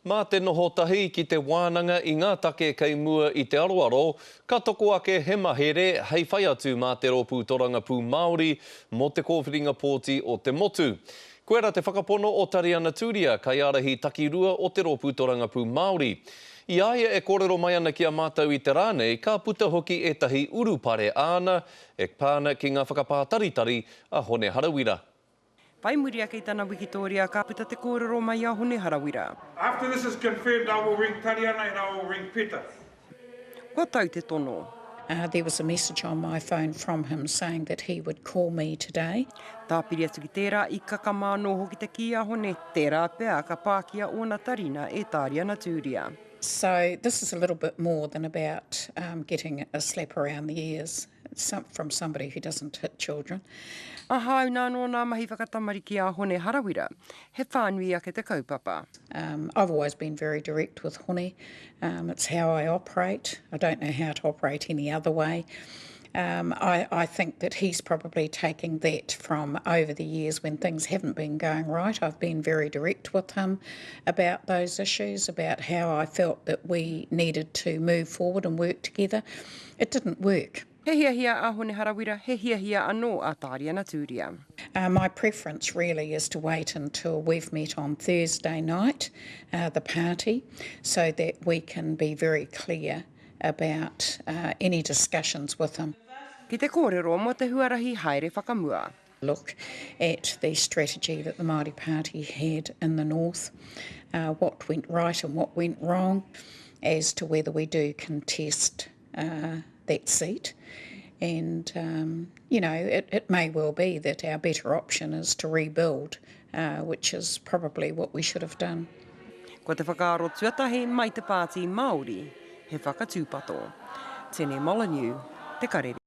Mā te noho tahi ki te wānanga I ngā take kei mua I te aroaro, ka toko ake he mahere hei whai atu mā te ropu toranga pū Māori mo te kōwhiringa pōti o te motu. Koera te whakapono o Tariana Turia, kai arahi takirua o te ropu toranga pū Māori. I aia e kōrero mai ana ki a mātou I te rānei, ka puta hoki e tahi urupare āna, e pāna ki ngā whakapātaritari a Hone Harawira. Pai muri ake I tana Wikitoria, ka puta te kōrero mai a Hone Harawira. After this is confirmed, I will ring Tariana and I will ring Peter. Kua tau te tono. There was a message on my phone from him saying that he would call me today. Tā piri atu ki tērā I kakamāno hoki te ki a Hone, tērā pēa ka pākia o na tarina e Tariana Turia. So this is a little bit more than about getting a slap around the ears from somebody who doesn't hit children. Aha, nā no nā mahi whakatamari ki a Hone Harawira. He whānui ake te kaupapa. I've always been very direct with Hone. It's how I operate. I don't know how to operate any other way. I think that he's probably taking that from over the years when things haven't been going right. I've been very direct with him about those issues, about how I felt that we needed to move forward and work together. It didn't work. He hia a Hone Harawira, he hia anō a Tariana Turia. My preference really is to wait until we've met on Thursday night, the party, so that we can be very clear about any discussions with him. Ki te kōrero mo te huarahi haere whakamua. Look at the strategy that the Māori Party had in the north, what went right and what went wrong, as to whether we do contest that seat. And, you know, it may well be that our better option is to rebuild, which is probably what we should have done. Ko te whakaaro tuatahi mai te pāti Māori, he whakatūpato. Tēnei Molyneux, te karere.